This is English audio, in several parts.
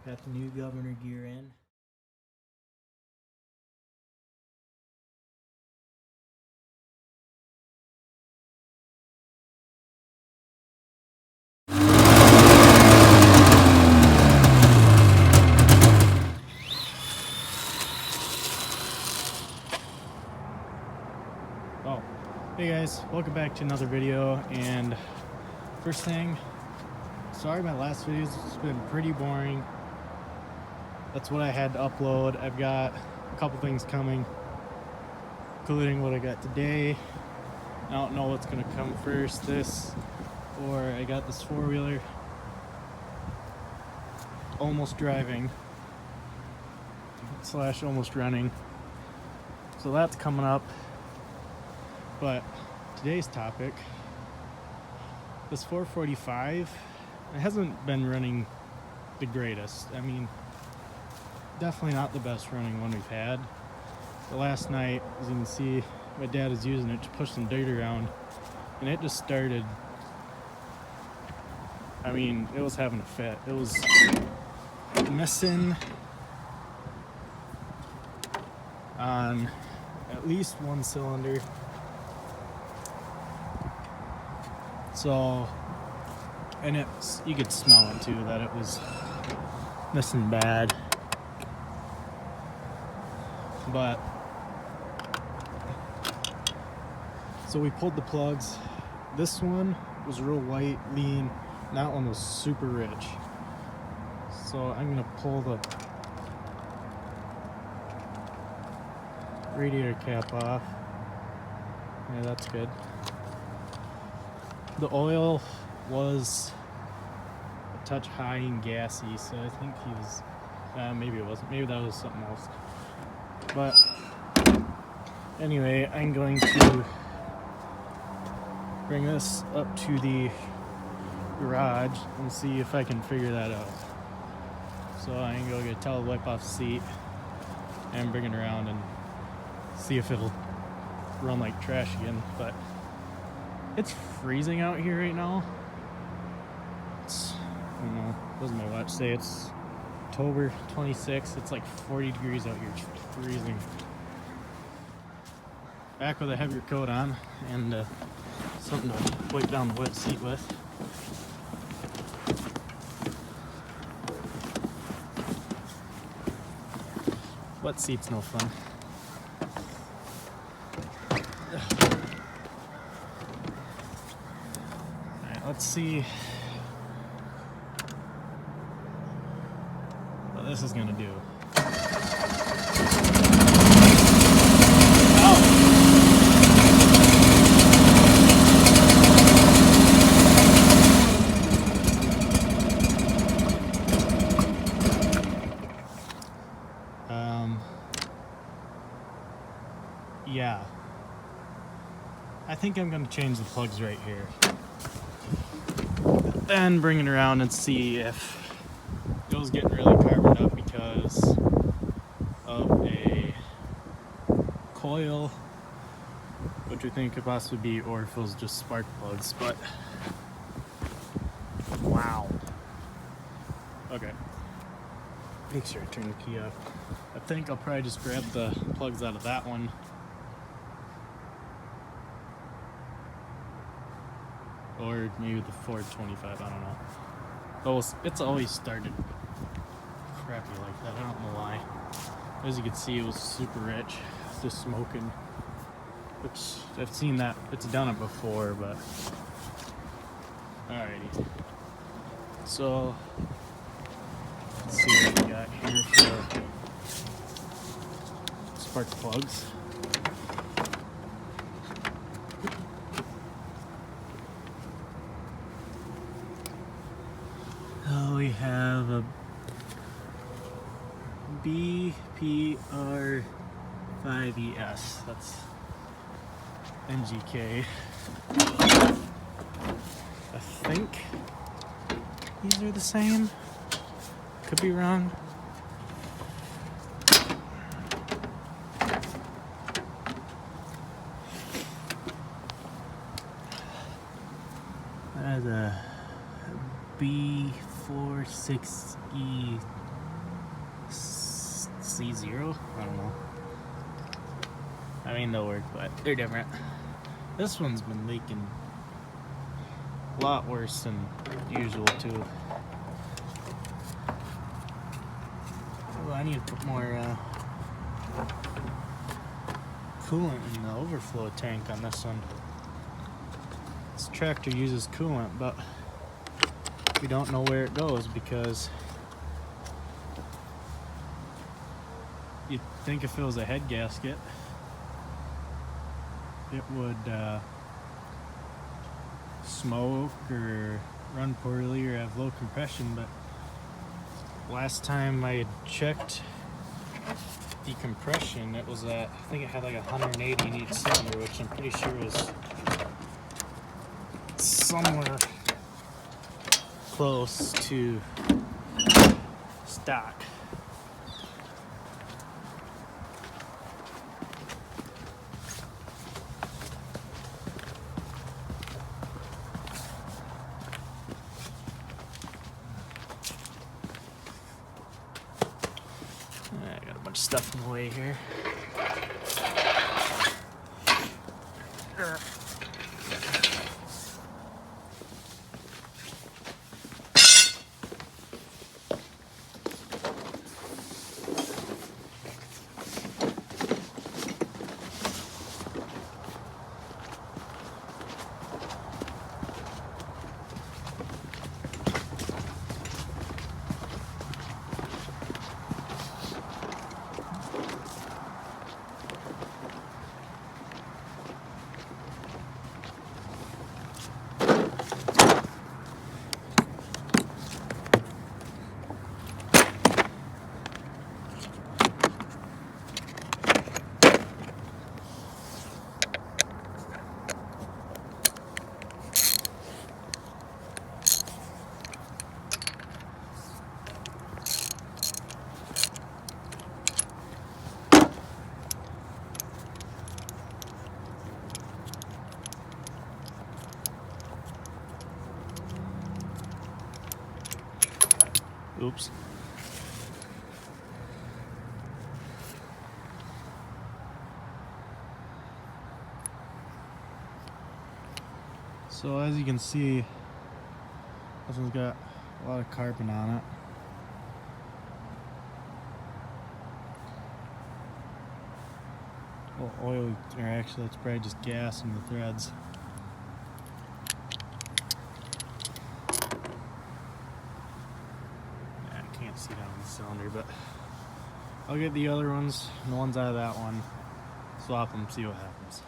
Got the new governor gear in. Oh, hey guys, welcome back to another video. And first thing, sorry my last video's been pretty boring. That's what I had to upload. I've got a couple things coming, including what I got today. I don't know what's gonna come first, this or I got this four-wheeler almost driving / almost running, so that's coming up. But today's topic, this 445, it hasn't been running the greatest. I mean, definitely not the best running one we've had. But last night, as you can see, my dad is using it to push some dirt around, and it just started. I mean, it was having a fit. It was missing on at least one cylinder. So, and it's, you could smell it too, that it was missing bad. But, so we pulled the plugs. This one was real light, lean. And that one was super rich. So I'm gonna pull the radiator cap off. Yeah, that's good. The oil was a touch high and gassy, so I think he was, maybe it wasn't, maybe that was something else. But anyway, I'm going to bring this up to the garage and see if I can figure that out. So I'm gonna go get a towel, wipe off the seat, and bring it around and see if it'll run like trash again. But it's freezing out here right now. It's, I don't know, what does my watch say? It's October 26th. It's like 40 degrees out here. It's freezing. Back with a heavier coat on and something to wipe down the wet seat with. Wet seat's no fun. Alright, let's see what this is gonna do. Yeah, I think I'm going to change the plugs right here and bring it around and see if it was getting really carboned up because of a coil, which I think could possibly be, or if it was just spark plugs. But wow. Okay, make sure I turn the key up. I think I'll probably just grab the plugs out of that one. Or maybe the 425, I don't know. But it's always started crappy like that, I don't know why. As you can see, it was super rich, just smoking. Which, I've seen that, it's done it before, but... Alrighty. So, let's see what we got here for spark plugs. We have a BPR5ES, that's NGK. I think these are the same, could be wrong. That's a B46E C0? I don't know. I mean, they'll work, but they're different. This one's been leaking a lot worse than usual, too. Well, I need to put more coolant in the overflow tank on this one. This tractor uses coolant, but we don't know where it goes because you'd think if it was a head gasket, it would smoke or run poorly or have low compression, but last time I had checked the compression, it was at, I think it had like 180 in each cylinder, which I'm pretty sure was somewhere close to stock. I got a bunch of stuff in the way here. Oops. So as you can see, this one's got a lot of carbon on it. Well, oil, or actually it's probably just gas in the threads. See down the cylinder, but I'll get the other ones and the ones out of that one, swap them, see what happens.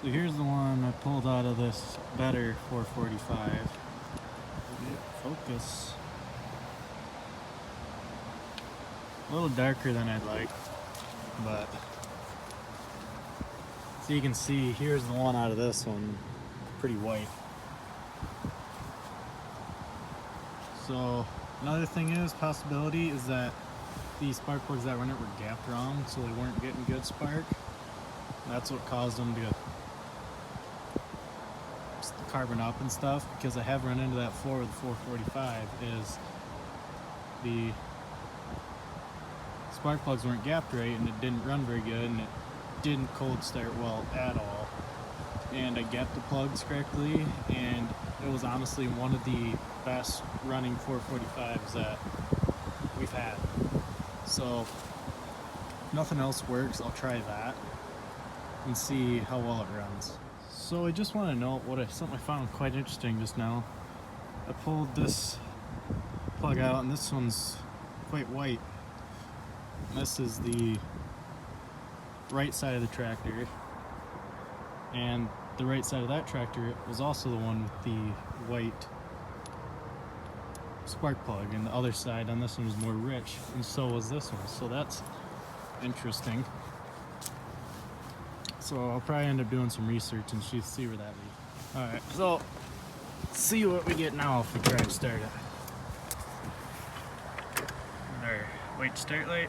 So here's the one I pulled out of this better 445. Focus. A little darker than I'd like, but so you can see here's the one out of this one, pretty white. So another thing is, possibility is that these spark plugs that were in it were gapped wrong, so they weren't getting good spark. That's what caused them to carbon up and stuff, because I have run into that before with the 445, is the spark plugs weren't gapped right and it didn't run very good and it didn't cold start well at all. And I gapped the plugs correctly, and it was honestly one of the best running 445s that we've had. So if nothing else works, I'll try that and see how well it runs. So I just want to note something I found quite interesting just now. I pulled this plug out and this one's quite white. This is the right side of the tractor, and the right side of that tractor was also the one with the white spark plug, and the other side on this one was more rich, and so was this one. So that's interesting. So I'll probably end up doing some research and see where that leads. Alright, so see what we get now if we try to start it. Our white start light.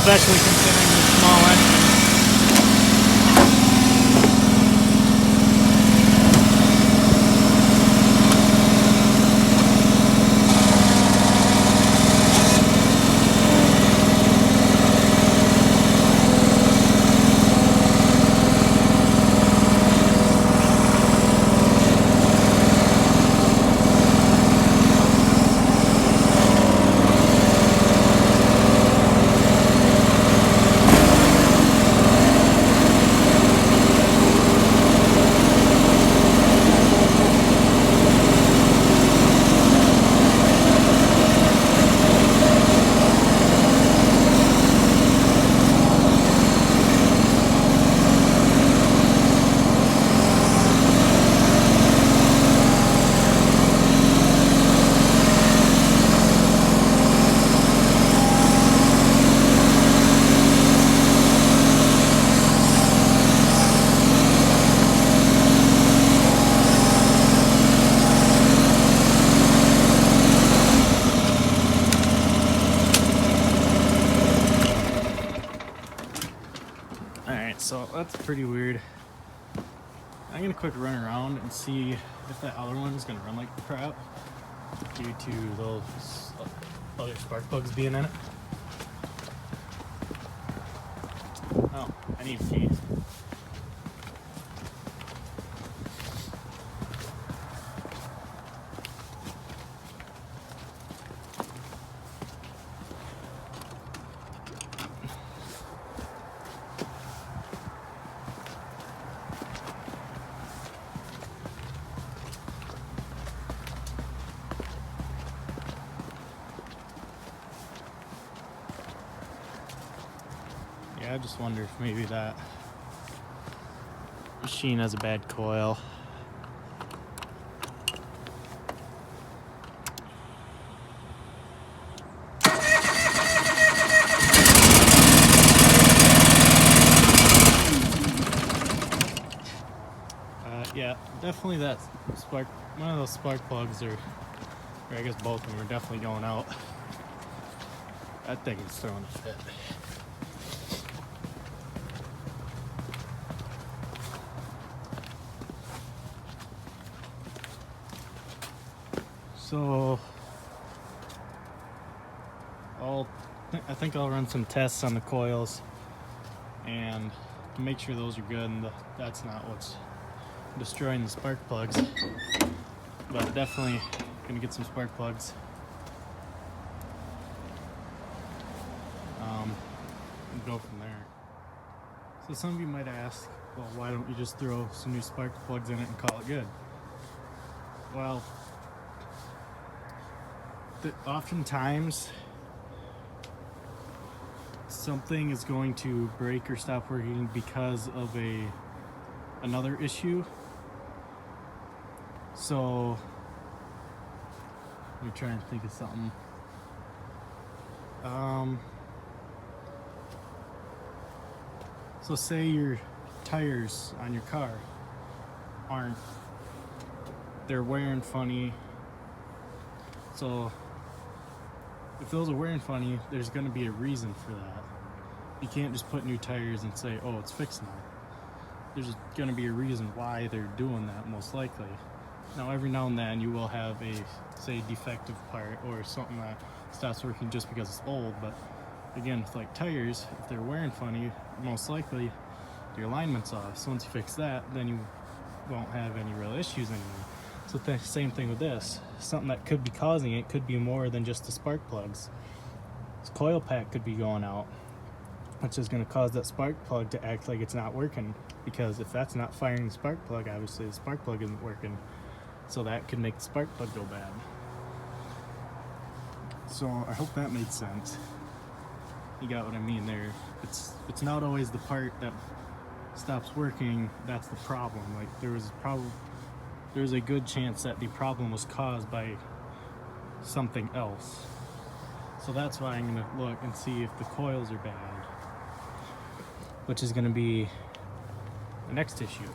especially considering the small engine. So that's pretty weird. I'm gonna quick run around and see if that other one is gonna run like crap due to those other spark plugs being in it. Oh, I need a key. Yeah, I just wonder if maybe that machine has a bad coil. Yeah, definitely that spark, one of those spark plugs or I guess both of them are definitely going out. That thing is throwing a fit. So I think I'll run some tests on the coils and make sure those are good and that's not what's destroying the spark plugs. But definitely gonna get some spark plugs. And go from there. So some of you might ask, well, why don't you just throw some new spark plugs in it and call it good? Well, oftentimes something is going to break or stop working because of another issue. So let me try and think of something. So say your tires on your car they're wearing funny. So if those are wearing funny, there's going to be a reason for that. You can't just put new tires and say, oh, it's fixed now. There's going to be a reason why they're doing that, most likely. Now, every now and then you will have a, say, defective part or something that stops working just because it's old. But again, with like tires, if they're wearing funny, most likely your alignment's off. So once you fix that, then you won't have any real issues anymore. So same thing with this. Something that could be causing it could be more than just the spark plugs. This coil pack could be going out, which is going to cause that spark plug to act like it's not working, because if that's not firing the spark plug, obviously the spark plug isn't working. So that could make the spark plug go bad. So I hope that made sense. You got what I mean there. It's not always the part that stops working that's the problem. Like there's a good chance that the problem was caused by something else. So that's why I'm going to look and see if the coils are bad, which is going to be the next issue.